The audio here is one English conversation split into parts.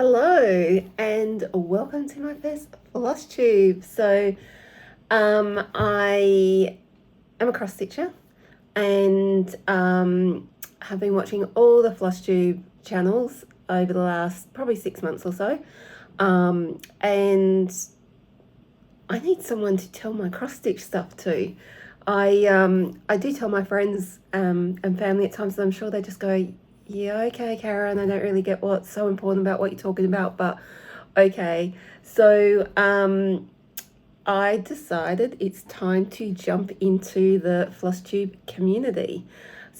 Hello and welcome to my first floss tube. I am a cross stitcher and have been watching all the floss tube channels over the last probably 6 months or so. And I need someone to tell my cross stitch stuff to. I do tell my friends and family at times, and I'm sure they just go, yeah, okay, Karen, I don't really get what's so important about what you're talking about, but okay. I decided it's time to jump into the floss tube community.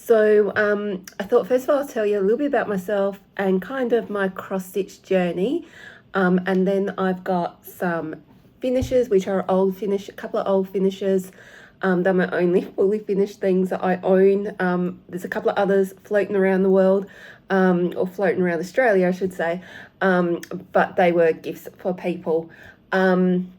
I thought first of all I'll tell you a little bit about myself and kind of my cross stitch journey, and then I've got some finishes which are a couple of old finishes. They're my only fully finished things that I own. There's a couple of others floating around the world, or floating around Australia, I should say, but they were gifts for people. And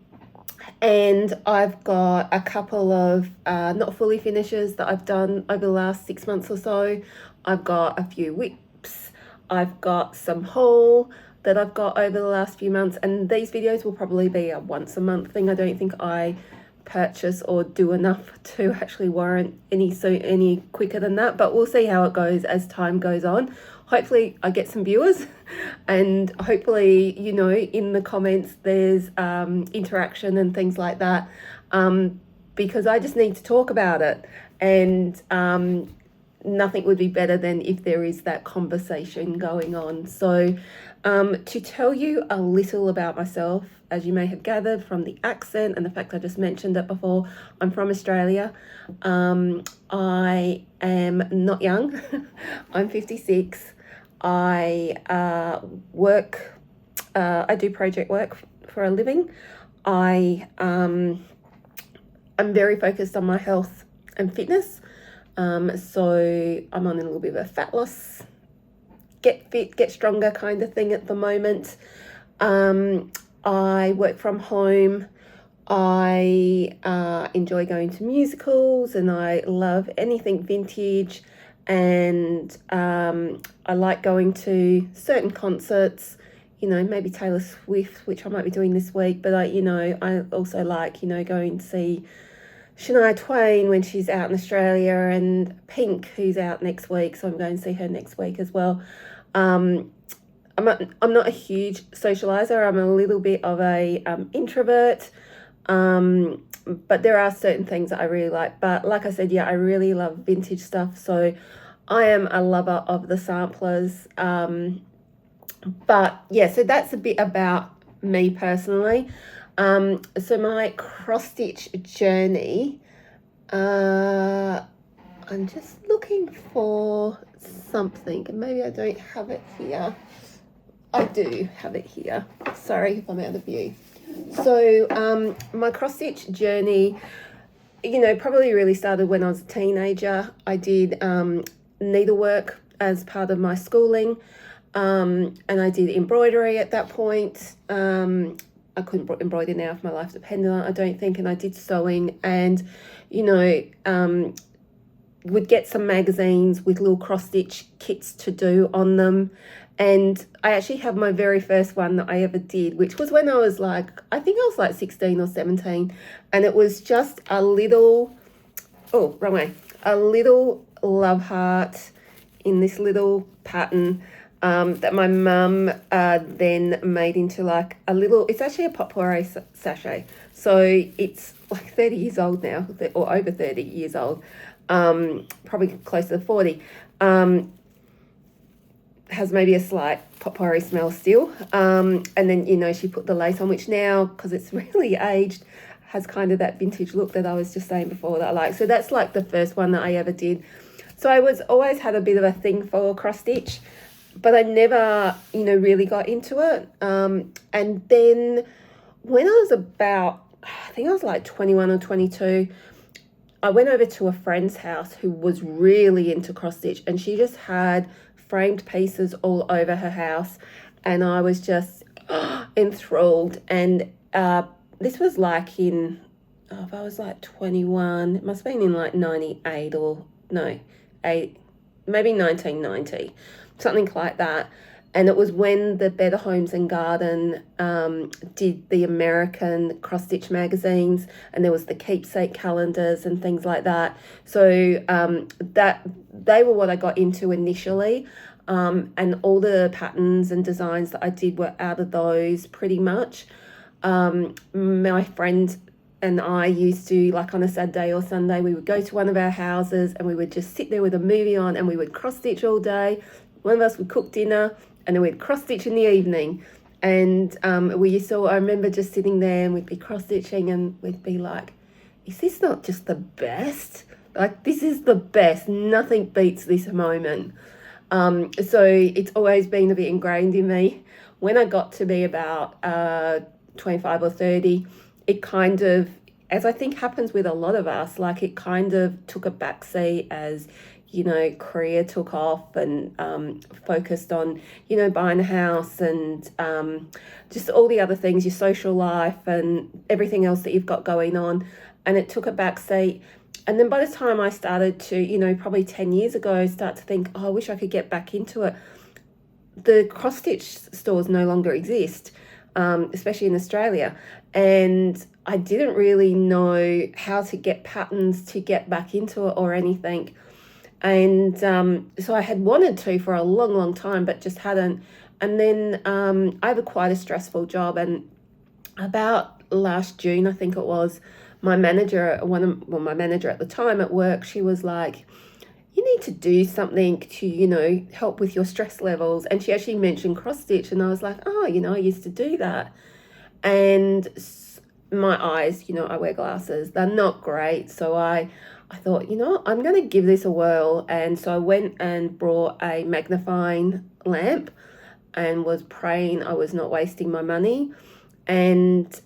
I've got a couple of not fully finishes that I've done over the last 6 months or so. I've got a few whips. I've got some haul that I've got over the last few months, and these videos will probably be a once a month thing. I don't think I purchase or do enough to actually warrant any quicker than that, but we'll see how it goes as time goes on. Hopefully I get some viewers and hopefully, you know, in the comments there's interaction and things like that, because I just need to talk about it, and nothing would be better than if there is that conversation going on. To tell you a little about myself, as you may have gathered from the accent and the fact I just mentioned it before, I'm from Australia. I am not young. I'm 56. I do project work for a living. I'm very focused on my health and fitness. So I'm on a little bit of a fat loss, get fit, get stronger kind of thing at the moment. I work from home. I enjoy going to musicals, and I love anything vintage, and I like going to certain concerts, you know, maybe Taylor Swift, which I might be doing this week, but I also like, going to see Shania Twain when she's out in Australia, and Pink, who's out next week, so I'm going to see her next week as well. I'm not a huge socializer. I'm a little bit of a introvert, but there are certain things that I really like. But like I said, yeah, I really love vintage stuff, so I am a lover of the samplers. But yeah, so that's a bit about me personally. So my cross stitch journey, I'm just looking for something, and maybe I don't have it here. I do have it here. Sorry if I'm out of view. So my cross stitch journey, probably really started when I was a teenager. I did needlework as part of my schooling, and I did embroidery at that point. I couldn't embroider now if my life depended on it, I don't think, and I did sewing, and would get some magazines with little cross stitch kits to do on them. And I actually have my very first one that I ever did, which was when I was I think I was like 16 or 17, and it was just a little love heart in this little pattern that my mum then made into it's actually a potpourri sachet. So it's like 30 years old now, or over 30 years old, probably closer to 40. Has maybe a slight potpourri smell still. And then, she put the lace on, which now, because it's really aged, has kind of that vintage look that I was just saying before that I like. So that's like the first one that I ever did. So I always had a bit of a thing for cross stitch, but I never, really got into it. And then when I was I think I was like 21 or 22, I went over to a friend's house who was really into cross stitch, and she just had framed pieces all over her house, and I was just enthralled. And this was if I was like 21, it must have been in like 98 or no, maybe 1990, something like that. And it was when the Better Homes and Garden did the American cross-stitch magazines, and there was the keepsake calendars and things like that. So that they were what I got into initially. And all the patterns and designs that I did were out of those pretty much. My friend and I used to, like on a Saturday or Sunday, we would go to one of our houses and we would just sit there with a movie on and we would cross stitch all day. One of us would cook dinner and then we'd cross stitch in the evening. And I remember just sitting there and we'd be cross stitching and we'd be like, is this not just the best? Like, this is the best. Nothing beats this moment. So it's always been a bit ingrained in me. When I got to be about 25 or 30, it kind of, as I think happens with a lot of us, like it kind of took a backseat as, career took off and focused on, buying a house and just all the other things, your social life and everything else that you've got going on. And it took a backseat. And then by the time I started to, probably 10 years ago, start to think, oh, I wish I could get back into it. The cross-stitch stores no longer exist, especially in Australia. And I didn't really know how to get patterns to get back into it or anything. And so I had wanted to for a long, long time, but just hadn't. And then I have quite a stressful job. And about last June, I think it was, my manager at the time at work, she was like, you need to do something to, help with your stress levels. And she actually mentioned cross stitch. And I was like, oh, I used to do that. And my eyes, I wear glasses. They're not great. So I thought, I'm going to give this a whirl. And so I went and brought a magnifying lamp and was praying I was not wasting my money. And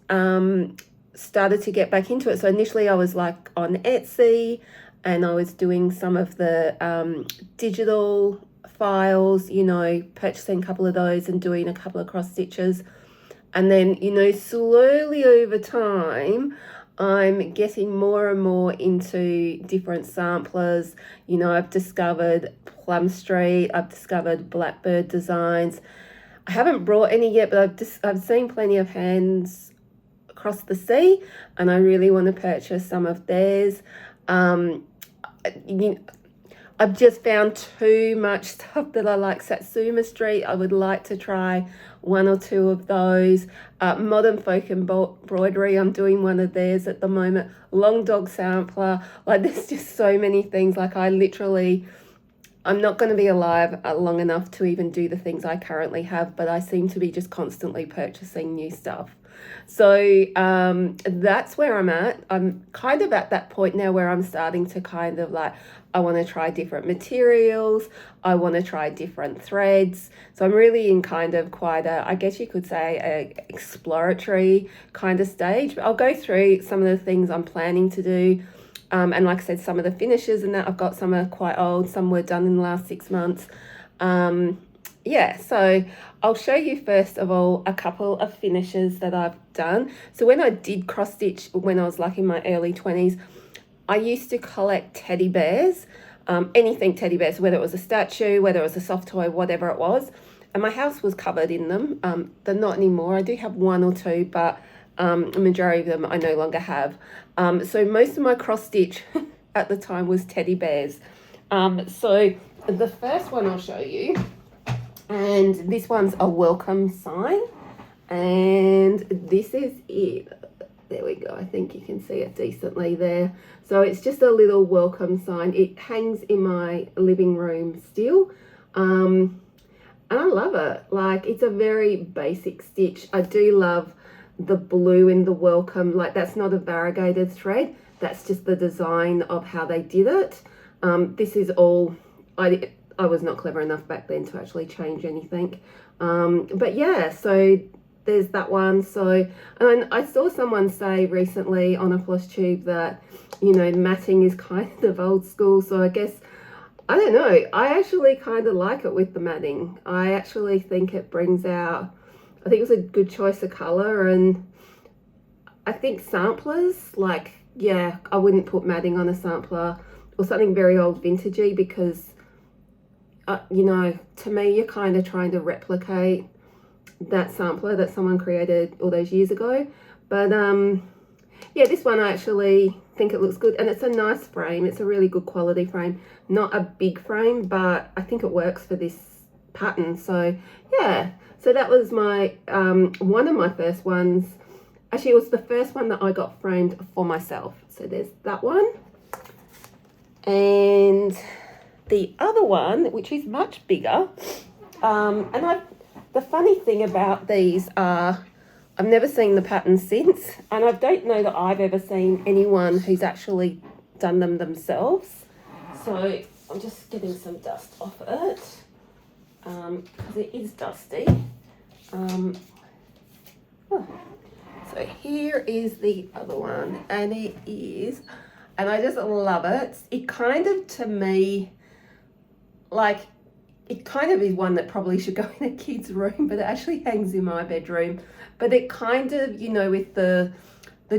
started to get back into it. So initially I was like on Etsy and I was doing some of the digital files, purchasing a couple of those and doing a couple of cross stitches. And then, slowly over time, I'm getting more and more into different samplers. I've discovered Plum Street, I've discovered Blackbird Designs. I haven't brought any yet, but I've seen plenty of hands across the sea, and I really want to purchase some of theirs. I've just found too much stuff that I like. Satsuma Street, I would like to try one or two of those. Modern Folk Embroidery, I'm doing one of theirs at the moment. Long Dog Sampler, like there's just so many things. Like I'm not going to be alive long enough to even do the things I currently have, but I seem to be just constantly purchasing new stuff. So that's where I'm at. I'm kind of at that point now where I'm starting to kind of like, I want to try different materials. I want to try different threads. So I'm really in kind of quite a, I guess you could say, a exploratory kind of stage. But I'll go through some of the things I'm planning to do. And like I said, some of the finishes and that, I've got some are quite old. Some were done in the last 6 months. So I'll show you first of all a couple of finishes that I've done. So when I did cross stitch when I was like in my early 20s, I used to collect teddy bears, anything teddy bears, whether it was a statue, whether it was a soft toy, whatever it was. And my house was covered in them. They're not anymore. I do have one or two, but a majority of them I no longer have. So most of my cross stitch at the time was teddy bears. So the first one I'll show you, and this one's a welcome sign, and this is it. There we go. I think you can see it decently there. So it's just a little welcome sign. It hangs in my living room still. And I love it. Like, it's a very basic stitch. I do love the blue in the welcome. Like, that's not a variegated thread. That's just the design of how they did it. This is all, I was not clever enough back then to actually change anything. But yeah, so there's that one. So, and I saw someone say recently on a floss tube that, matting is kind of old school. So I guess, I don't know, I actually kind of like it with the matting. I actually think it brings out, I think it was a good choice of color. And I think samplers, like, yeah, I wouldn't put matting on a sampler or something very old vintagey, because you know, to me, you're kind of trying to replicate that sampler that someone created all those years ago. But yeah, this one I actually think it looks good, and it's a nice frame. It's a really good quality frame, not a big frame, but I think it works for this pattern. So yeah, so that was my one of my first ones. Actually, it was the first one that I got framed for myself. So there's that one. And the other one, which is much bigger, the funny thing about these are I've never seen the pattern since, and I don't know that I've ever seen anyone who's actually done them themselves. So I'm just getting some dust off it, because it is dusty. So here is the other one, and it is, and I just love it. It kind of, to me, like, it kind of is one that probably should go in a kid's room, but it actually hangs in my bedroom. But it kind of, you know, with the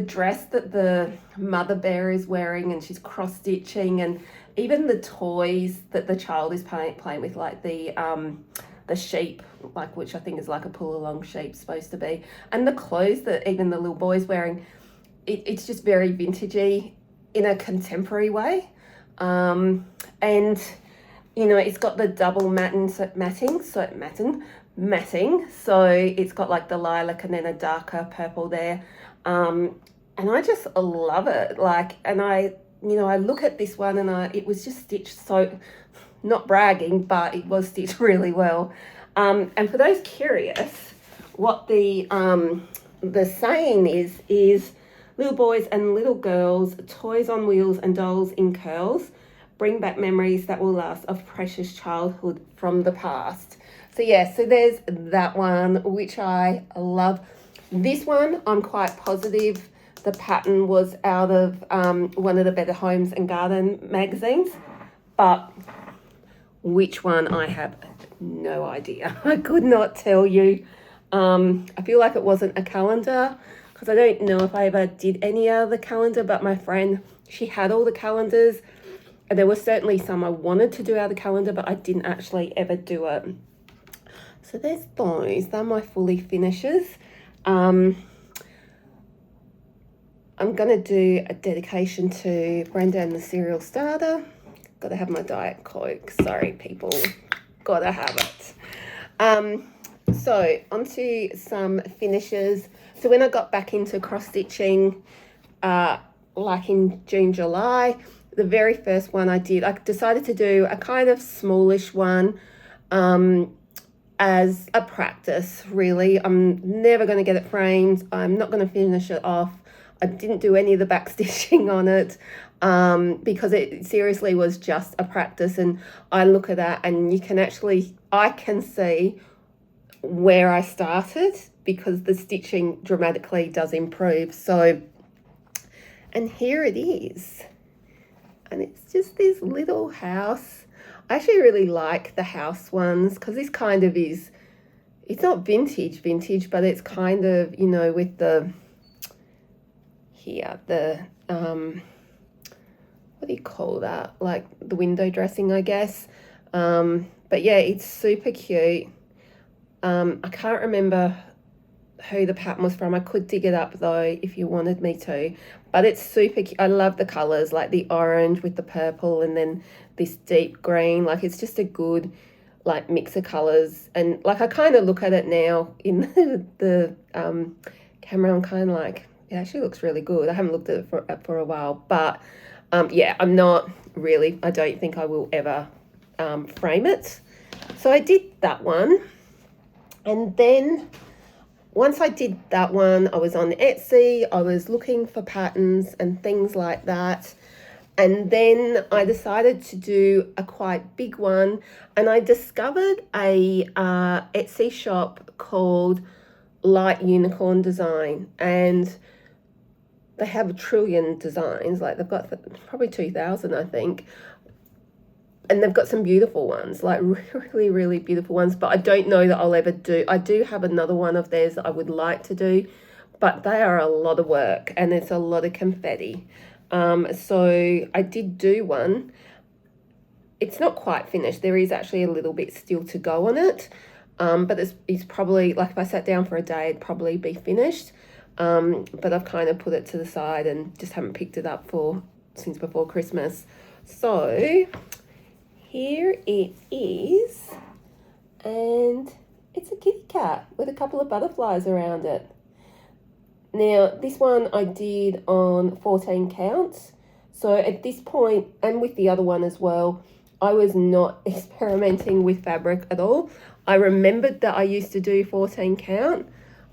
dress that the mother bear is wearing, and she's cross-stitching, and even the toys that the child is playing with, like the sheep, like, which I think is like a pull-along sheep supposed to be, and the clothes that even the little boy's wearing, it's just very vintagey in a contemporary way. And you know, it's got the double matting, so it's got like the lilac and then a darker purple there. And I just love it. Like, and I look at this one, and it was just stitched so, not bragging, but it was stitched really well. And for those curious, what the saying is little boys and little girls, toys on wheels and dolls in curls, bring back memories that will last of precious childhood from the past. So yeah, so there's that one, which I love. This one, I'm quite positive the pattern was out of one of the Better Homes and Garden magazines, but which one, I have no idea. I could not tell you. I feel like it wasn't a calendar, because I don't know if I ever did any other calendar, but my friend, she had all the calendars. And there were certainly some I wanted to do out of the calendar, but I didn't actually ever do it. So there's those. They're my fully finishes. I'm going to do a dedication to Brenda and the Cereal Starter. Got to have my Diet Coke. Sorry, people. Got to have it. So onto some finishes. So when I got back into cross-stitching, like in June, July, the very first one I decided to do a kind of smallish one as a practice, really. I'm never going to get it framed. I'm not going to finish it off. I didn't do any of the back stitching on it because it seriously was just a practice. And I look at that, and I can see where I started, because the stitching dramatically does improve. So, and here it is. And it's just this little house. I actually really like the house ones, because this kind of is, it's not vintage, but it's kind of, you know, with the, here, the, what do you call that? Like the window dressing, I guess. But yeah, it's super cute. I can't remember who the pattern was from. I could dig it up though if you wanted me to, but it's super cute. I love the colors, like the orange with the purple, and then this deep green. Like, it's just a good like mix of colors. And like, I kind of look at it now in the camera, I'm kind of like, it actually looks really good. I haven't looked at it for a while, but yeah, I'm not really, I don't think I will ever frame it. So I did that one, and then once I did that one, I was on Etsy, I was looking for patterns and things like that. And then I decided to do a quite big one, and I discovered a Etsy shop called Light Unicorn Design, and they have a trillion designs. Like, they've got probably 2,000, I think. And they've got some beautiful ones, like really, really beautiful ones, but I don't know that I'll ever do. I do have another one of theirs that I would like to do, but they are a lot of work, and it's a lot of confetti. So I did do one, it's not quite finished. There is actually a little bit still to go on it. But it's probably, like if I sat down for a day, it'd probably be finished. But I've kind of put it to the side and just haven't picked it up since before Christmas. So here it is, and it's a kitty cat with a couple of butterflies around it. Now, this one I did on 14 counts. So at this point, and with the other one as well, I was not experimenting with fabric at all. I remembered that I used to do 14 count,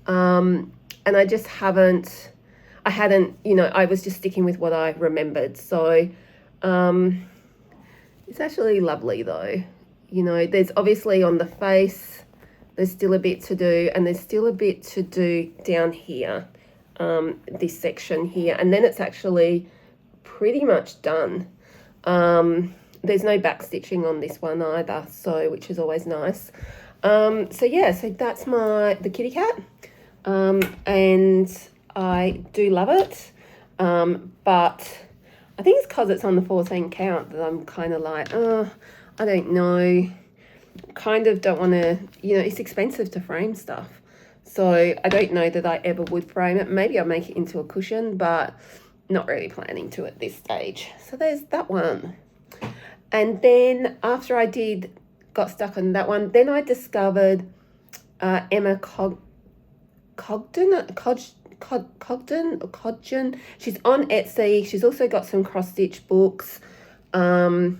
and I just hadn't, I was just sticking with what I remembered. So it's actually lovely though. There's obviously on the face, there's still a bit to do, and there's still a bit to do down here, this section here, and then it's actually pretty much done. There's no back stitching on this one either, so which is always nice. So yeah, so that's the kitty cat, and I do love it, but I think it's because it's on the 14 count that I'm kind of like, I don't know, kind of don't want to, it's expensive to frame stuff, so I don't know that I ever would frame it. Maybe I'll make it into a cushion, but not really planning to at this stage. So there's that one. And then after I got stuck on that one, then I discovered Emma Cogden. She's on Etsy. She's also got some cross stitch books, and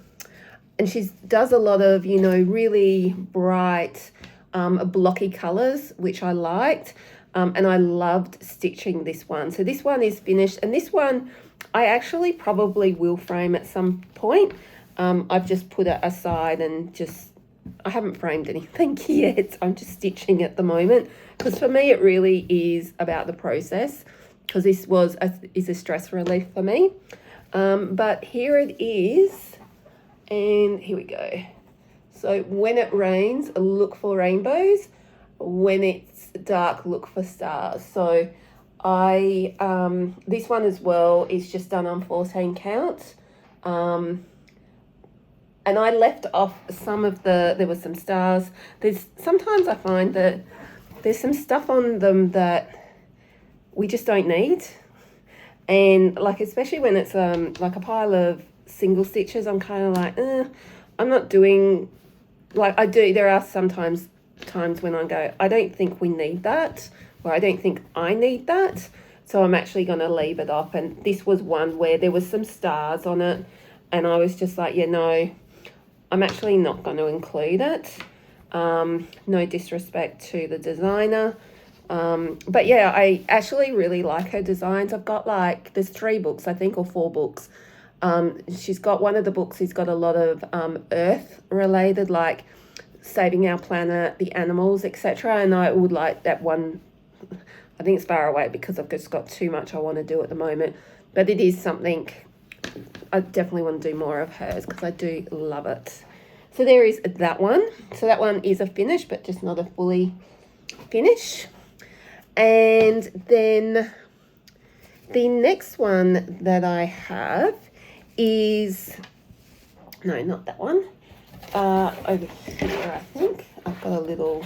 she does a lot of really bright blocky colors, which I liked, and I loved stitching this one. So this one is finished, and this one I actually probably will frame at some point. I've just put it aside and I haven't framed anything yet. I'm just stitching at the moment, because for me it really is about the process, because this is a stress relief for me. But here it is, and here we go. So when it rains, look for rainbows. When it's dark, look for stars. So this one as well is just done on 14 count. And I left off some of there were some stars. Sometimes I find that there's some stuff on them that we just don't need. And like, especially when it's like a pile of single stitches, I'm kind of like, I'm not doing, like I do, there are sometimes times when I go, I don't think we need that, or I don't think I need that. So I'm actually going to leave it off. And this was one where there was some stars on it, and I was just like, no, I'm actually not going to include it. No disrespect to the designer. But yeah, I actually really like her designs. I've got there's 3 books, I think, or 4 books. She's got one of the books, he's got a lot of earth related, like saving our planet, the animals, etc. And I would like that one. I think it's far away because I've just got too much I want to do at the moment. But it is something I definitely want to do more of hers, because I do love it. So there is that one. So that one is a finish, but just not a fully finish. And then the next one that I have is, no, not that one. Over here, I think. I've got a little,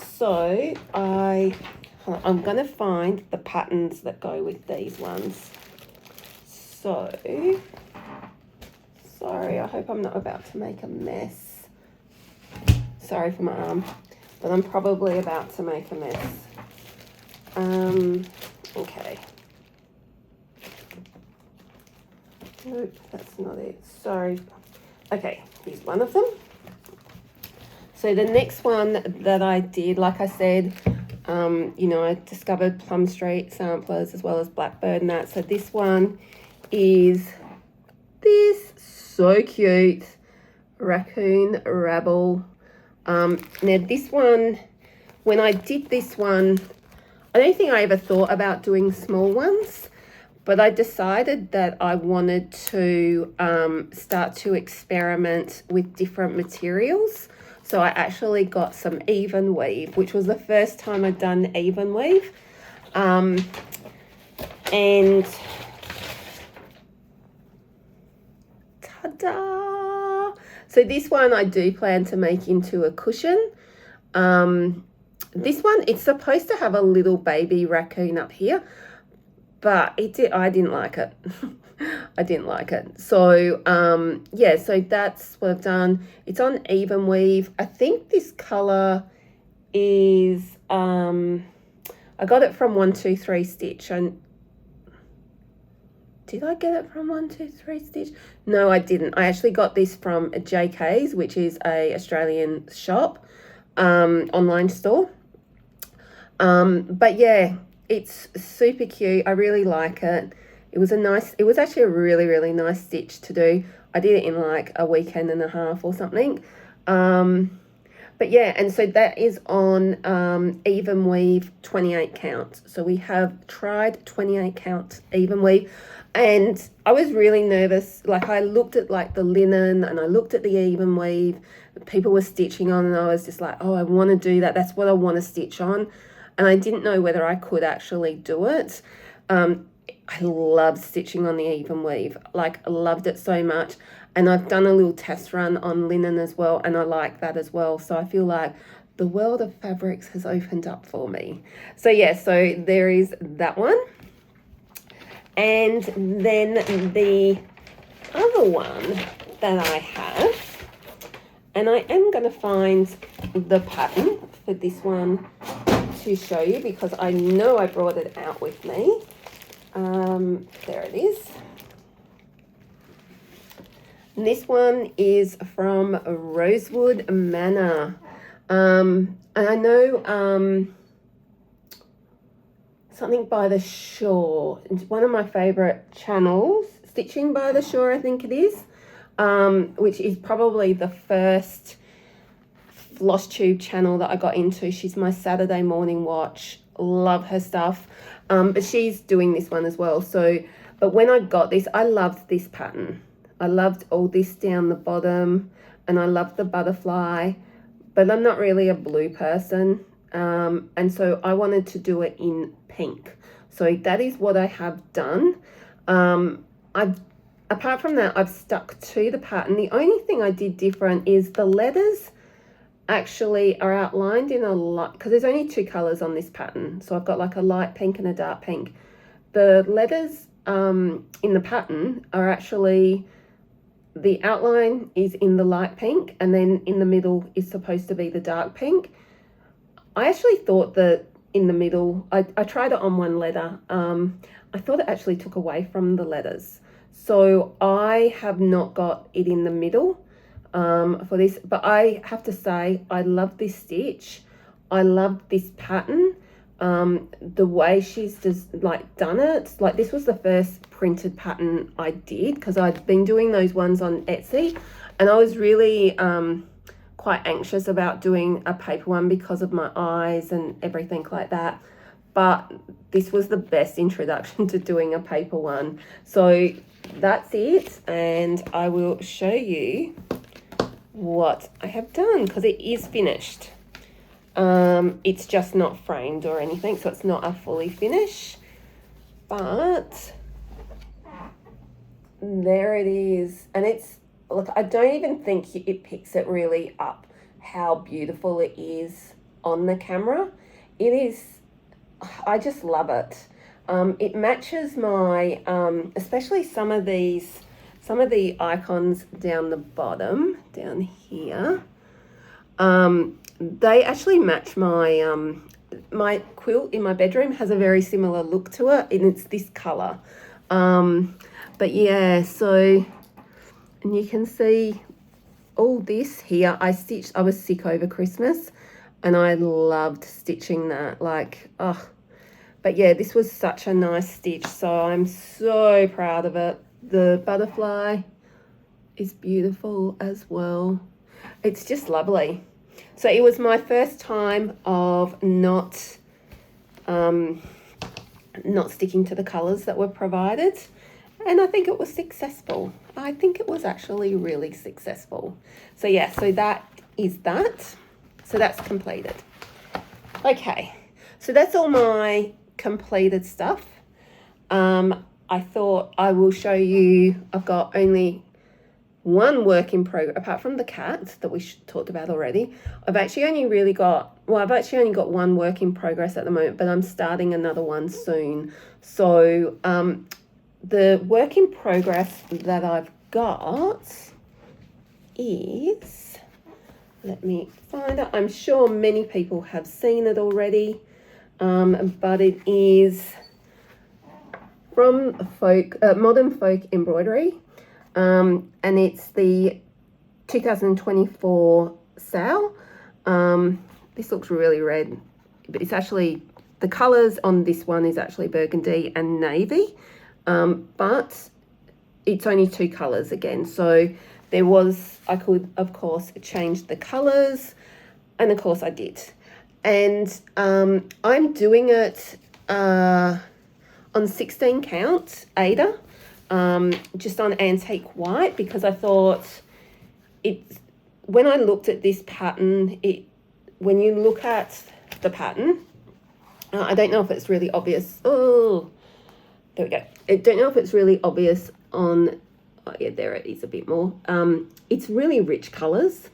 so I'm going to find the patterns that go with these ones. So, sorry, I hope I'm not about to make a mess. Sorry for my arm, but I'm probably about to make a mess. Okay. Nope, that's not it. Sorry. Okay, here's one of them. So the next one that I did, like I said, I discovered Plum Street samplers as well as Blackbird and that. So this one is this so cute raccoon rabble. Now this one, when I did this one, I don't think I ever thought about doing small ones, but I decided that I wanted to start to experiment with different materials. So I actually got some even weave, which was the first time I'd done even weave. And ta-da! So this one I do plan to make into a cushion. This one, it's supposed to have a little baby raccoon up here, but I didn't like it. I didn't like it. So yeah, so that's what I've done. It's on even weave. I think this color is I got it from 123 Stitch. And did I get it from 123 Stitch? No, I didn't. I actually got this from JK's, which is a Australian shop, online store. But yeah, it's super cute. I really like it. It was actually a really, really nice stitch to do. I did it in like a weekend and a half or something. But yeah, and so that is on even weave 28 count. So we have tried 28 count even weave. And I was really nervous. Like I looked at like the linen and I looked at the even weave that people were stitching on, and I was just like, oh, I want to do that. That's what I want to stitch on. And I didn't know whether I could actually do it. I loved stitching on the even weave. Like I loved it so much. And I've done a little test run on linen as well, and I like that as well. So I feel like the world of fabrics has opened up for me. So yeah, so there is that one. And then the other one that I have, and I am going to find the pattern for this one to show you because I know I brought it out with me. There it is. And this one is from Rosewood Manor. And I know something by the shore. It's one of my favorite channels, Stitching by the Shore, I think it is, which is probably the first floss tube channel that I got into. She's my Saturday morning watch. Love her stuff. But she's doing this one as well. So, but when I got this, I loved this pattern. I loved all this down the bottom, and I loved the butterfly, but I'm not really a blue person. And so I wanted to do it in pink. So that is what I have done. Apart from that, I've stuck to the pattern. The only thing I did different is the letters actually are outlined in a light, because there's only two colors on this pattern. So I've got like a light pink and a dark pink. The letters in the pattern are actually, the outline is in the light pink, and then in the middle is supposed to be the dark pink. I actually thought that in the middle, I tried it on one letter. I thought it actually took away from the letters. So I have not got it in the middle for this, but I have to say, I love this stitch. I love this pattern. The way she's just like done it, like this was the first printed pattern I did, because I'd been doing those ones on Etsy, and I was really quite anxious about doing a paper one because of my eyes and everything like that. But this was the best introduction to doing a paper one. So that's it, and I will show you what I have done, because it is finished. It's just not framed or anything, so it's not a fully finish, but there it is. And it's, look, I don't even think it picks it really up how beautiful it is on the camera. It is, I just love it. It matches my, especially some of the icons down the bottom, down here. They actually match my, my quilt in my bedroom has a very similar look to it, and it's this color. But yeah, so, and you can see all this here. I was sick over Christmas, and I loved stitching that, like, oh. But yeah, this was such a nice stitch, so I'm so proud of it. The butterfly is beautiful as well. It's just lovely. So it was my first time of not sticking to the colours that were provided, and I think it was successful. I think it was actually really successful. So yeah, so that is that. So that's completed. Okay, so that's all my completed stuff. I thought I will show you, I've got only one work in progress, apart from the cat that we talked about already. I've actually only got one work in progress at the moment, but I'm starting another one soon. So the work in progress that I've got is, let me find it. I'm sure many people have seen it already, but it is from Modern Folk Embroidery, and it's the 2024 sale. This looks really red, but it's actually, the colours on this one is actually burgundy and navy, but it's only 2 colours again. So I could of course change the colours, and of course I did. And I'm doing it on 16 count Ada, just on antique white, because I thought when I looked at this pattern, when you look at the pattern, I don't know if it's really obvious. Oh, there we go. I don't know if it's really obvious on, oh yeah, there it is a bit more. It's really rich colours.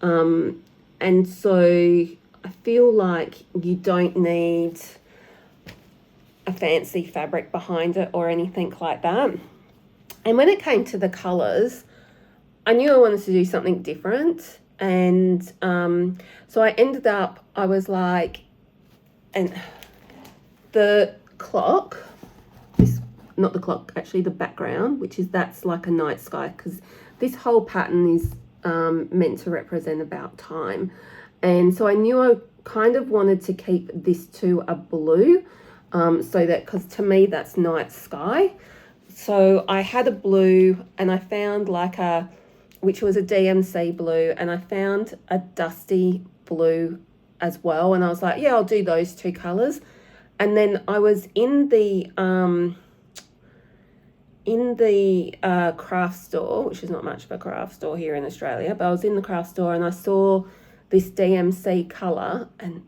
And so I feel like you don't need a fancy fabric behind it or anything like that. And when it came to the colours, I knew I wanted to do something different. And so I ended up, I was like, and the clock, not the clock, actually the background, that's like a night sky, because this whole pattern is meant to represent about time. And so I knew I kind of wanted to keep this to a blue, so that, because to me that's night sky. So I had a blue, and I found which was a DMC blue, and I found a dusty blue as well, and I was like, yeah, I'll do those 2 colours. And then I was in the craft store, which is not much of a craft store here in Australia, but I was in the craft store and I saw this DMC colour, and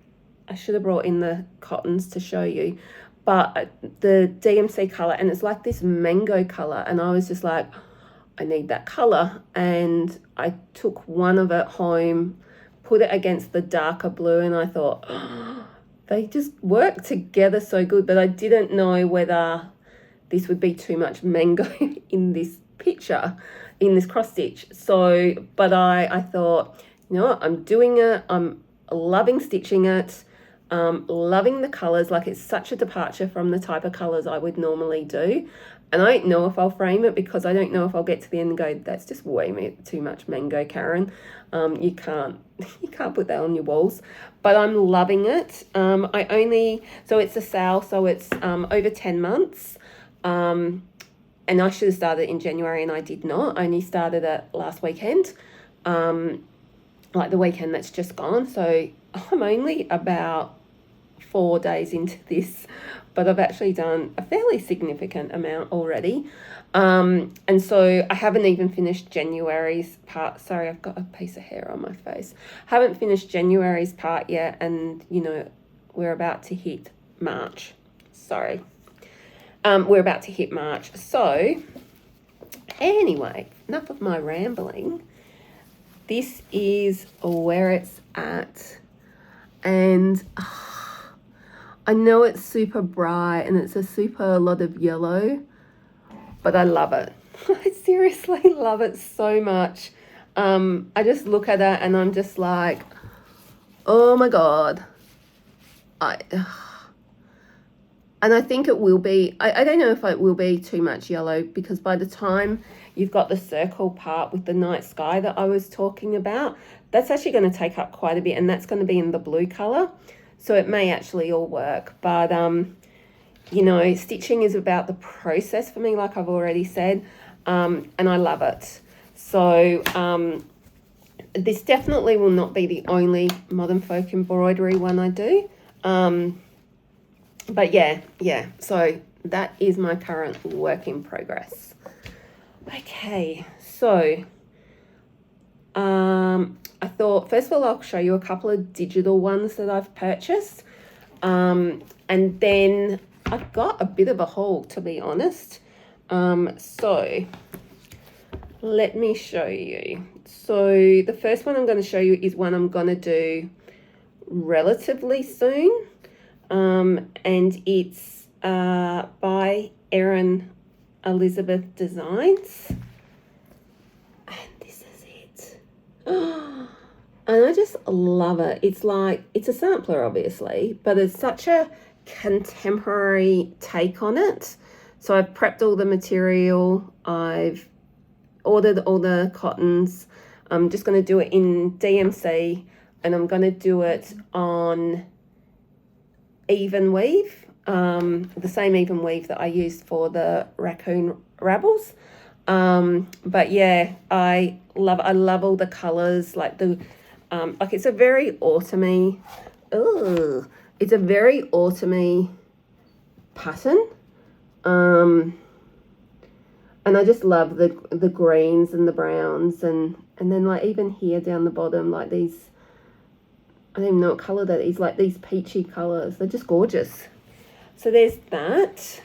I should have brought in the cottons to show you, but the DMC colour, and it's like this mango colour, and I was just like, I need that colour. And I took one of it home, put it against the darker blue, and I thought, oh, they just work together so good. But I didn't know whether this would be too much mango in this picture, in this cross stitch. So, but I thought, you know what, I'm doing it, I'm loving stitching it, loving the colours. Like, it's such a departure from the type of colours I would normally do. And I don't know if I'll frame it, because I don't know if I'll get to the end and go, that's just way too much mango, Karen. You can't put that on your walls. But I'm loving it. So it's a sale, so it's over 10 months. And I should have started in January, and I did not. I only started it last weekend, like the weekend that's just gone. So I'm only about 4 days into this, but I've actually done a fairly significant amount already. And so I haven't even finished January's part. Sorry, I've got a piece of hair on my face. Haven't finished January's part yet, and we're about to hit March. Sorry. We're about to hit March. So anyway, enough of my rambling. This is where it's at. And I know it's super bright and it's a super lot of yellow, but I love it. I seriously love it so much. I just look at it and I'm just like, oh my God. And I think it will be, I don't know if it will be too much yellow, because by the time you've got the circle part with the night sky that I was talking about, that's actually going to take up quite a bit, and that's going to be in the blue colour. So it may actually all work. But, stitching is about the process for me, like I've already said, and I love it. So this definitely will not be the only Modern Folk embroidery one I do. But yeah, so that is my current work in progress. Okay, so I thought, first of all, I'll show you a couple of digital ones that I've purchased. And then I've got a bit of a haul, to be honest. So let me show you. So the first one I'm going to show you is one I'm going to do relatively soon. And it's by Erin Elizabeth Designs. And this is it. And I just love it. It's like, it's a sampler obviously, but it's such a contemporary take on it. So I've prepped all the material, I've ordered all the cottons. I'm just going to do it in DMC, and I'm going to do it on even weave, the same even weave that I used for the raccoon rabbles. But yeah, I love all the colors, like the like it's a very autumny, it's a very autumny pattern. And I just love the greens and the browns, and then like even here down the bottom, like these, I don't even know what colour that is, like these peachy colours. They're just gorgeous. So there's that.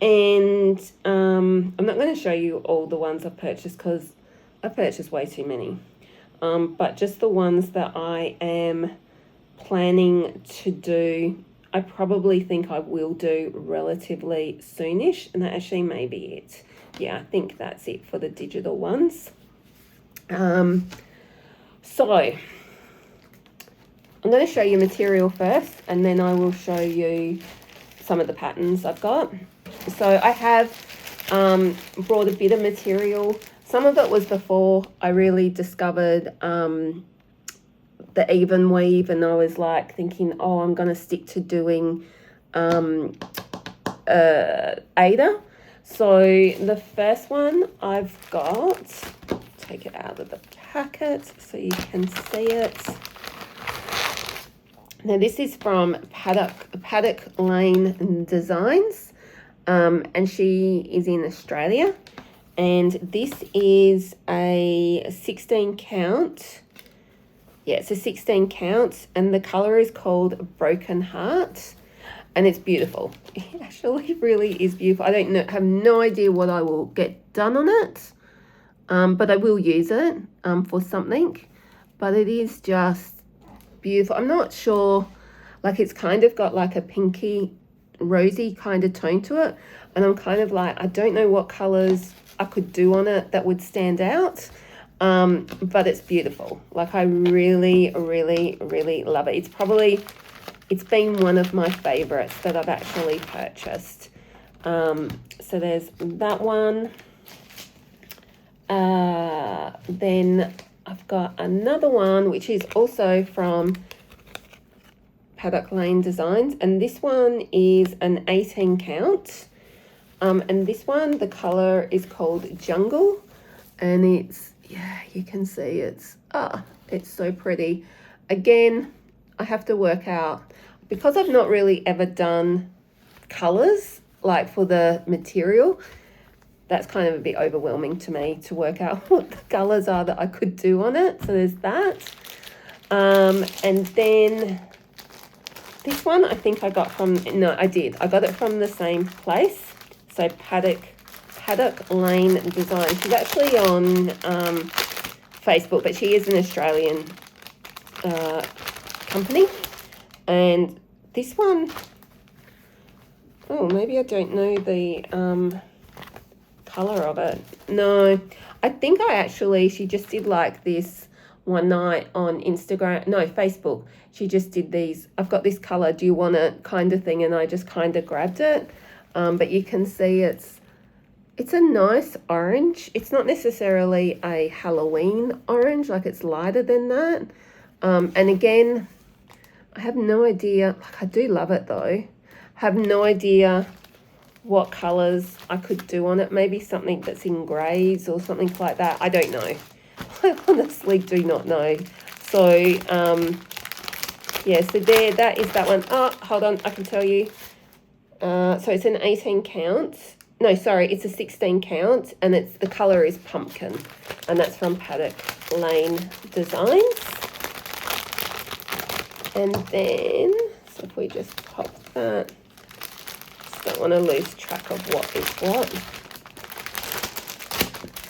And I'm not going to show you all the ones I've purchased because I've purchased way too many. But just the ones that I am planning to do, I probably think I will do relatively soonish, and that actually may be it. Yeah, I think that's it for the digital ones. So I'm going to show you material first, and then I will show you some of the patterns I've got. So I have brought a bit of material. Some of it was before I really discovered the even weave, and I was like thinking, oh, I'm going to stick to doing Ada. So the first one I've got, take it out of the packet so you can see it. Now this is from Paddock Lane Designs, and she is in Australia, and this is a 16 count. Yeah, it's a 16 count, and the colour is called Broken Heart, and it's beautiful. It actually really is beautiful. I don't know, have no idea what I will get done on it, but I will use it for something. But it is just beautiful. I'm not sure, like it's kind of got like a pinky, rosy kind of tone to it, and I'm kind of like, I don't know what colours I could do on it that would stand out. But it's beautiful. Like I really, really, really love it. It's been one of my favorites that I've actually purchased. So there's that one. Then I've got another one, which is also from Paddock Lane Designs. And this one is an 18 count. And this one, the colour is called Jungle. And it's, yeah, you can see it's so pretty. Again, I have to work out, because I've not really ever done colours like for the material, that's kind of a bit overwhelming to me to work out what the colours are that I could do on it. So there's that. And then this one I think I got from, no, I got it from the same place. So Paddock Lane Design. She's actually on Facebook, but she is an Australian company. And this one, oh, maybe I don't know the colour of it. No, I think she just did like this one night on Instagram, no, Facebook. She just did these, I've got this colour, do you want it, kind of thing, and I just kind of grabbed it. But you can see it's a nice orange. It's not necessarily a Halloween orange, like it's lighter than that. And again, I have no idea, like I do love it though. Have no idea what colours I could do on it. Maybe something that's in greys or something like that. I don't know. I honestly do not know. So, yeah, so there, that is that one. Oh, hold on, I can tell you. So it's an 18 count. No, sorry, it's a 16 count, and the colour is pumpkin, and that's from Paddock Lane Designs. And then, so if we just pop that, just don't want to lose track of what is what.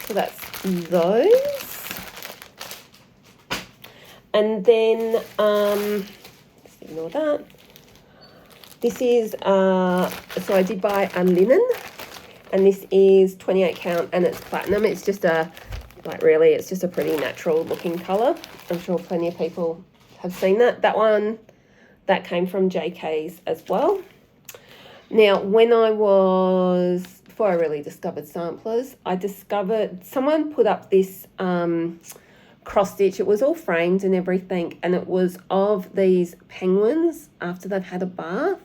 So that's those. And then, just ignore that. This is, so I did buy a linen, and this is 28 count, and it's platinum. It's just a, like really, it's just a pretty natural looking colour. I'm sure plenty of people have seen that. That one, that came from JK's as well. Now, when I was, before I really discovered samplers, I discovered, someone put up this cross stitch. It was all framed and everything, and it was of these penguins after they've had a bath.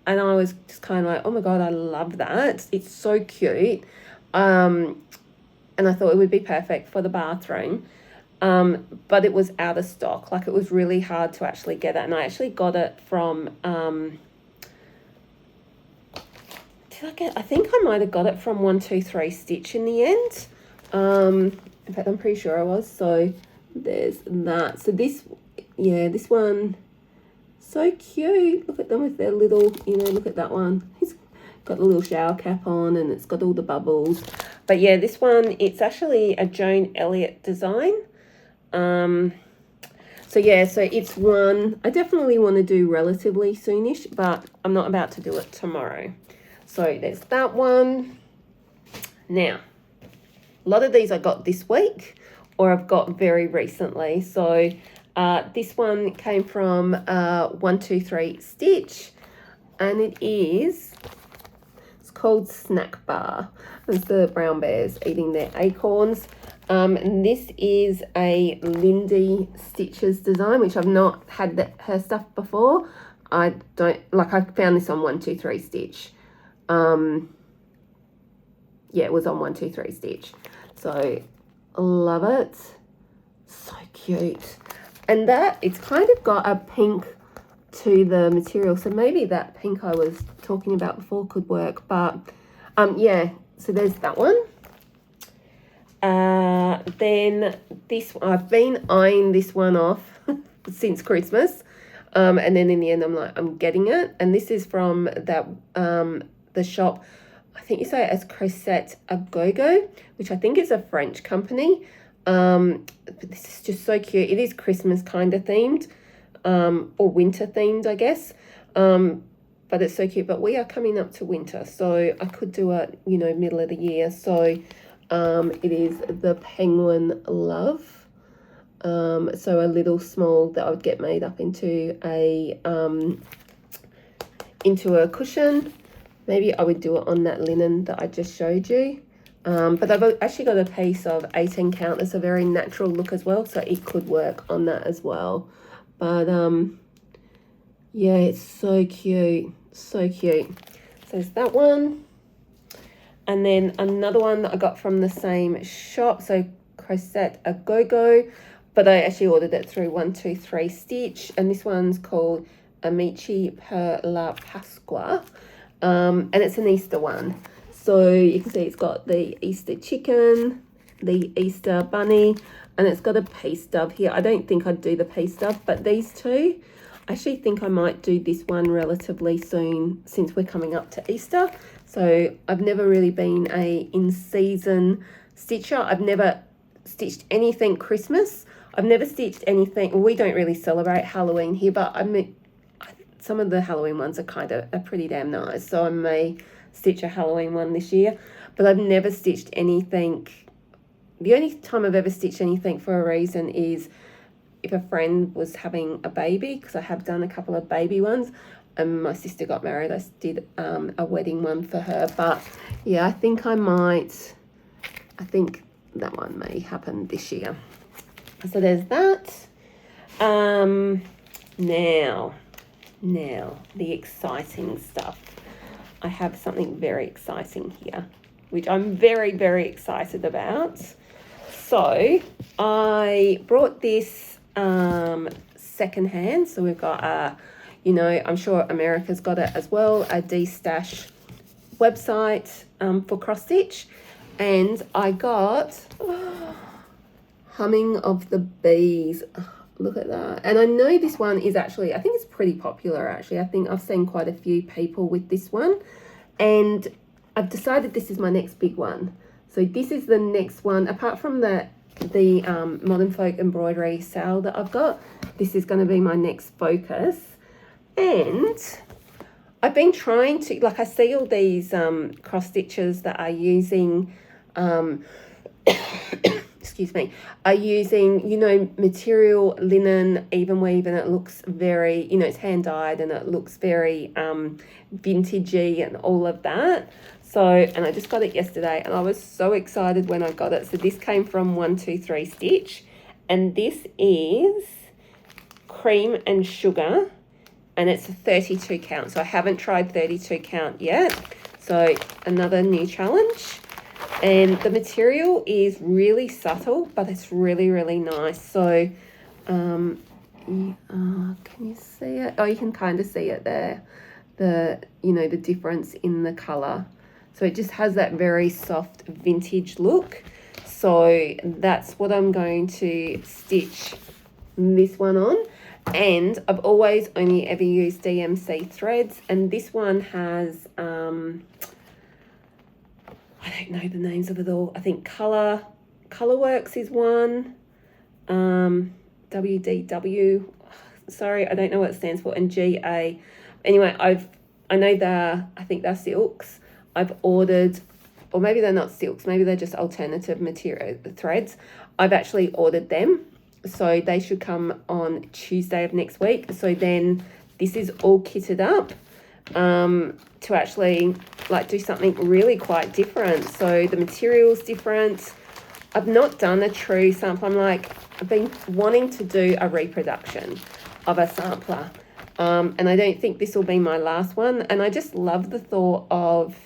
And I was just kind of like, oh my God, I love that. It's so cute. And I thought it would be perfect for the bathroom. But it was out of stock. Like, it was really hard to actually get it. And I actually got it from, I think I might have got it from 123 Stitch in the end. In fact, I'm pretty sure I was. So there's that. So this, yeah, this one, so cute. Look at them with their little, you know, look at that one. He's got the little shower cap on, and it's got all the bubbles. But yeah, this one, it's actually a Joan Elliott design. So yeah, so it's one I definitely want to do relatively soonish, but I'm not about to do it tomorrow. So there's that one. Now, a lot of these I got this week, or I've got very recently. So this one came from 123 Stitch, and it's called Snack Bar. It's the brown bears eating their acorns. And this is a Lindy Stitches design, which I've not had her stuff before. I don't, like, I found this on 123 Stitch. Yeah, it was on 123 Stitch. So, love it. So cute. And that, it's kind of got a pink to the material. So maybe that pink I was talking about before could work. But, yeah, so there's that one. Then this, I've been eyeing this one off since Christmas. And then in the end, I'm like, I'm getting it. And this is from that, the shop, I think you say it as Crosette a Go-Go, which I think is a French company. But this is just so cute. It is Christmas kind of themed, or winter themed, I guess. But it's so cute. But we are coming up to winter, so I could do it, you know, middle of the year. So it is the Penguin Love. So a little small that I would get made up into a cushion. Maybe I would do it on that linen that I just showed you. But I've actually got a piece of 18 count. It's a very natural look as well, so it could work on that as well. But yeah, it's so cute, so cute. So there's that one. And then another one that I got from the same shop, so Crosette a Go-Go, but I actually ordered it through 123 Stitch, and this one's called Amici per la Pasqua, and it's an Easter one. So you can see it's got the Easter chicken, the Easter bunny, and it's got a peace dove here. I don't think I'd do the peace dove, but these two, I actually think I might do this one relatively soon since we're coming up to Easter. So I've never really been a in-season stitcher. I've never stitched anything Christmas. I've never stitched anything. We don't really celebrate Halloween here, but I mean, some of the Halloween ones are pretty damn nice. So I may stitch a Halloween one this year, but I've never stitched anything. The only time I've ever stitched anything for a reason is if a friend was having a baby, because I have done a couple of baby ones, and my sister got married. I did a wedding one for her. But yeah, I think that one may happen this year. So there's that. Now the exciting stuff. I have something very exciting here, which I'm very, very excited about. So I brought this secondhand. So we've got I'm sure America's got it as well, a D-Stash website for cross stitch. And I got Humming of the Bees. Look at that. And I know this one is actually, I think it's pretty popular actually. I think I've seen quite a few people with this one. And I've decided this is my next big one. So this is the next one, apart from the Modern Folk embroidery sale that I've got. This is going to be my next focus. And I've been trying to, like, I see all these cross stitches that are using excuse me, are using, you know, material linen, even weave, and it looks very, you know, it's hand dyed and it looks very vintagey and all of that. So, and I just got it yesterday and I was so excited when I got it. So this came from 123 Stitch, and this is Cream and Sugar, and it's a 32 count. So I haven't tried 32 count yet. So another new challenge. And the material is really subtle, but it's really, really nice. So, can you see it? Oh, you can kind of see it there. You know, the difference in the colour. So it just has that very soft vintage look. So that's what I'm going to stitch this one on. And I've always only ever used DMC threads, and this one has I don't know the names of it all. I think Colorworks is one. WDW. Sorry, I don't know what it stands for. And GA. Anyway, I think they're silks. I've ordered, or maybe they're not silks. Maybe they're just alternative material threads. I've actually ordered them, so they should come on Tuesday of next week. So then this is all kitted up to actually like do something really quite different. So the material's different. I've not done a true sample. I've been wanting to do a reproduction of a sampler, and I don't think this will be my last one. And I just love the thought of,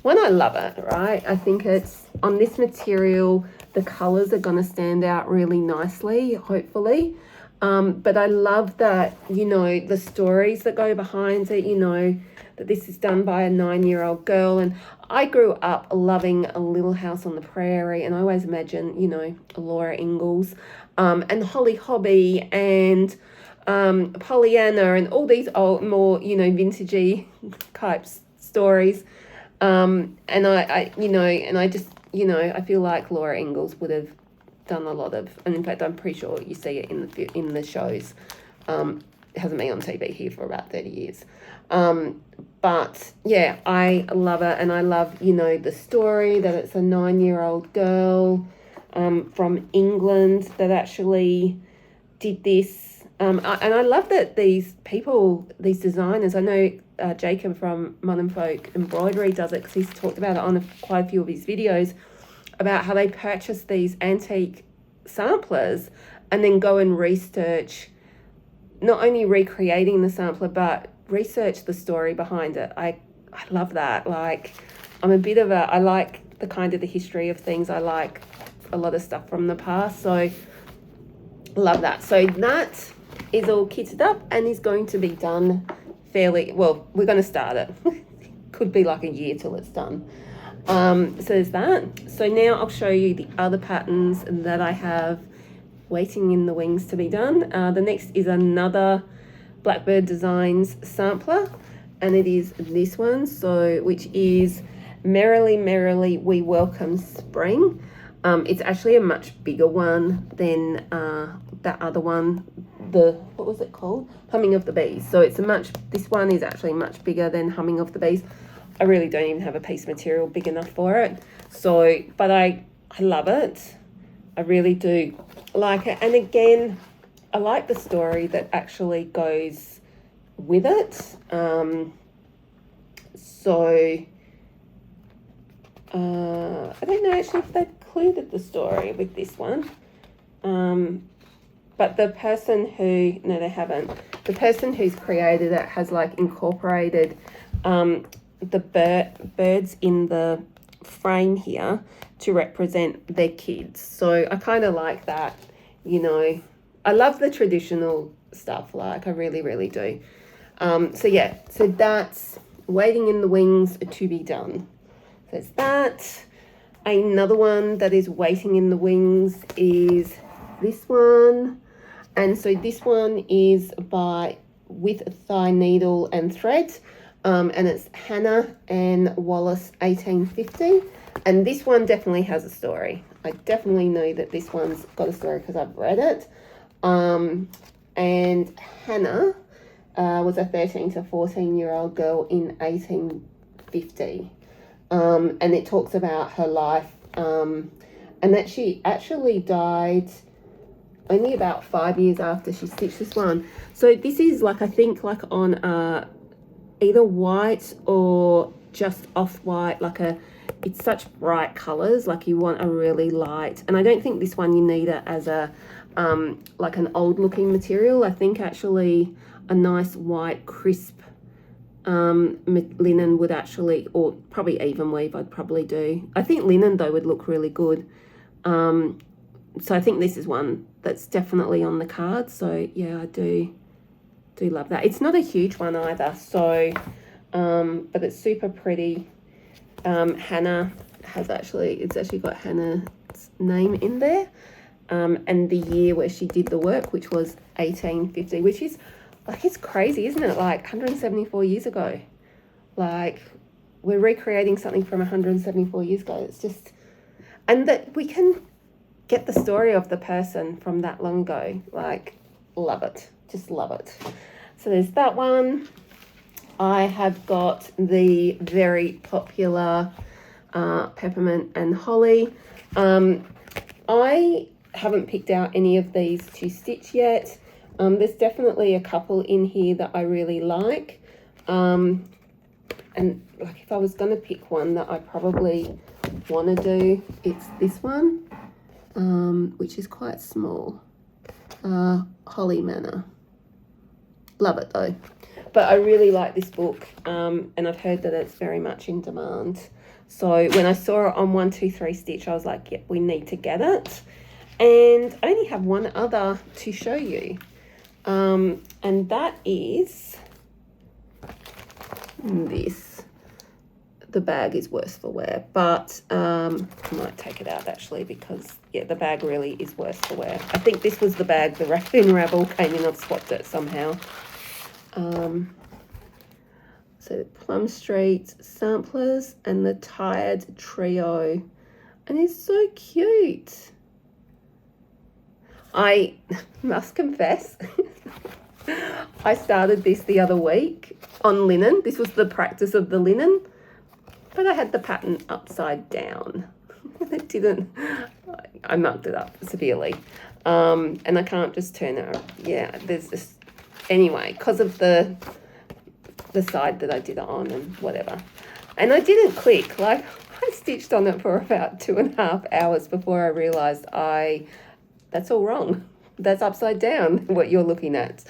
when I love it, right? I think it's on this material, the colors are going to stand out really nicely, hopefully. But I love that, you know, the stories that go behind it, you know, that this is done by a 9-year-old girl. And I grew up loving A Little House on the Prairie, and I always imagine, you know, Laura Ingalls, and Holly Hobbie and Pollyanna and all these old, more, you know, vintagey types stories. And I you know, and I just, you know, I feel like Laura Ingalls would have done a lot of, and in fact I'm pretty sure you see it in the shows. It hasn't been on TV here for about 30 years. But yeah, I love it, and I love, you know, the story that it's a 9-year-old girl from England that actually did this. And I love that these designers, I know Jacob from Modern Folk Embroidery does it, because he's talked about it on quite a few of his videos, about how they purchase these antique samplers and then go and research, not only recreating the sampler, but research the story behind it. I love that. Like, I'm a bit of a, I like the kind of the history of things. I like a lot of stuff from the past. So love that. So that is all kitted up and is going to be done fairly, well, we're going to start it. Could be like a year till it's done. So there's that. So now I'll show you the other patterns that I have waiting in the wings to be done. The next is another Blackbird Designs sampler, and it is this one, so which is Merrily Merrily We Welcome Spring. It's actually a much bigger one than that other one, what was it called? Humming of the Bees. So it's this one is actually much bigger than Humming of the Bees. I really don't even have a piece of material big enough for it. So, but I love it. I really do like it. And again, I like the story that actually goes with it. So, I don't know actually if they've included the story with this one. But the person who, no, they haven't. The person who's created it has like incorporated the birds in the frame here to represent their kids. So I kind of like that, you know. I love the traditional stuff, like I really, really do. So yeah, so that's waiting in the wings to be done. So there's that. Another one that is waiting in the wings is this one. And so this one is with thigh needle and thread. And it's Hannah and Wallace 1850. And this one definitely has a story. I definitely know that this one's got a story because I've read it. And Hannah was a 13 to 14-year-old girl in 1850. And it talks about her life, and that she actually died only about 5 years after she stitched this one. So this is like, I think like on either white or just off-white, like it's such bright colors, like you want a really light, and I don't think this one you need it as a like an old looking material. I think actually a nice white crisp linen would actually, or probably even weave I'd probably do. I think linen though would look really good. So I think this is one that's definitely on the card. So yeah, I do love that. It's not a huge one either, so but it's super pretty. Hannah has it's actually got Hannah's name in there, and the year where she did the work, which was 1850, which is like, it's crazy, isn't it? Like 174 years ago. Like, we're recreating something from 174 years ago. It's just, and that we can get the story of the person from that long ago. Like, love it. Just love it. So there's that one. I have got the very popular peppermint and holly. I haven't picked out any of these to stitch yet. There's definitely a couple in here that I really like. And like, if I was going to pick one that I probably want to do, it's this one, which is quite small. Holly Manor. Love it though. But I really like this book, and I've heard that it's very much in demand. So when I saw it on 123 Stitch, I was like, yep, we need to get it. And I only have one other to show you. And that is this. The bag is worse for wear, but I might take it out actually, because yeah, the bag really is worse for wear. I think this was the bag the Raffin Rabble came in. I've swapped it somehow. So Plum Street samplers and the Tired Trio, and it's so cute. I must confess, I started this the other week on linen. This was the practice of the linen, but I had the pattern upside down. It didn't, I mucked it up severely. And I can't just turn it, yeah, there's this, anyway, because of the side that I did it on and whatever. And I didn't click, like I stitched on it for about 2.5 hours before I realized that's all wrong. That's upside down, what you're looking at.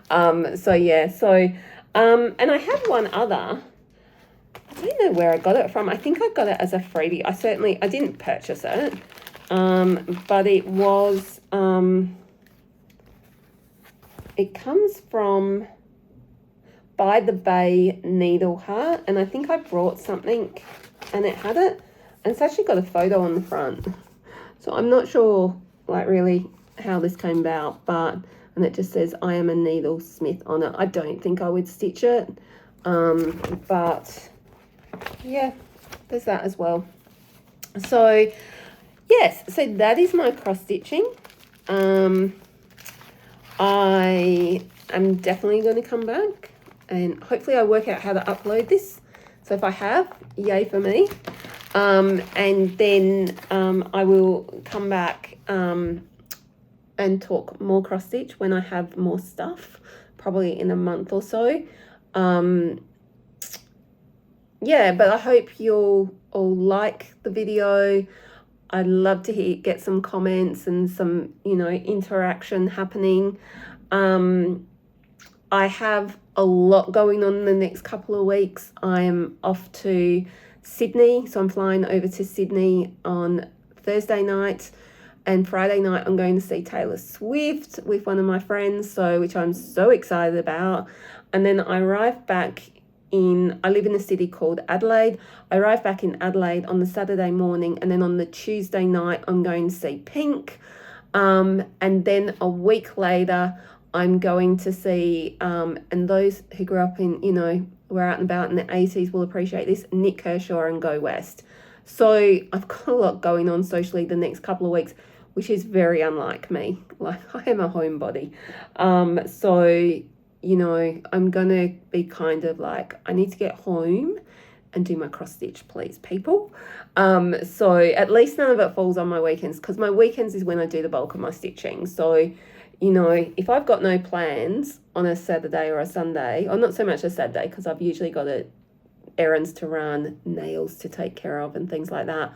So yeah, so, and I have one other, I don't know where I got it from. I think I got it as a freebie. I didn't purchase it, but it was, it comes from By the Bay Needle Heart, and I think I brought something and it had it, and it's actually got a photo on the front. So I'm not sure, like, really how this came about, and it just says, I am a needlesmith on it. I don't think I would stitch it, but yeah, there's that as well. So yes, so that is my cross stitching. I am definitely going to come back and hopefully I work out how to upload this. So if I have, yay for me. And then I will come back and talk more cross stitch when I have more stuff, probably in a month or so. Yeah, but I hope you'll all like the video. I'd love to get some comments and some, interaction happening. I have a lot going on in the next couple of weeks. I'm off to Sydney, so I'm flying over to Sydney on Thursday night, and Friday night I'm going to see Taylor Swift with one of my friends, which I'm so excited about. And then I arrive back I live in a city called Adelaide. I arrive back in Adelaide on the Saturday morning, and then on the Tuesday night I'm going to see Pink. And then a week later I'm going to see, and those who grew up in, you know, were out and about in the 80s will appreciate this, Nick Kershaw and Go West. So I've got a lot going on socially the next couple of weeks, which is very unlike me. Like, I am a homebody. So, you know, I'm going to be kind of like, I need to get home and do my cross stitch, please, people. So at least none of it falls on my weekends, because my weekends is when I do the bulk of my stitching. So, you know, if I've got no plans on a Saturday or a Sunday, or not so much a Saturday, because I've usually got errands to run, nails to take care of, and things like that.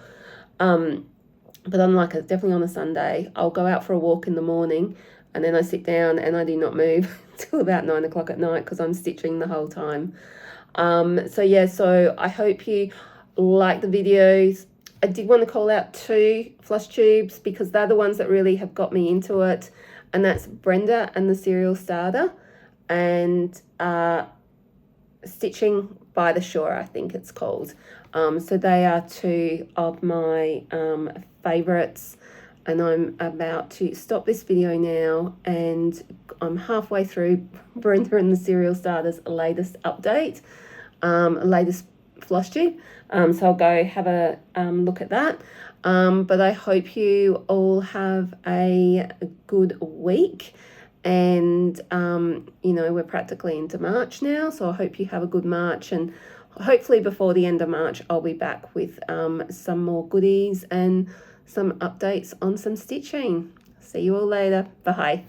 But unlike definitely on a Sunday, I'll go out for a walk in the morning, and then I sit down and I do not move till about 9 o'clock at night, because I'm stitching the whole time. So yeah, so I hope you like the videos. I did want to call out 2 floss tubes, because they're the ones that really have got me into it, and that's Brenda and the Serial Starter, and Stitching by the Shore, I think it's called. So they are 2 of my favorites, and I'm about to stop this video now, and I'm halfway through Brenda and the Serial Starter's latest update, latest floss tube. So I'll go have a look at that. But I hope you all have a good week. And, you know, we're practically into March now, so I hope you have a good March. And hopefully before the end of March, I'll be back with some more goodies and some updates on some stitching. See you all later. Bye.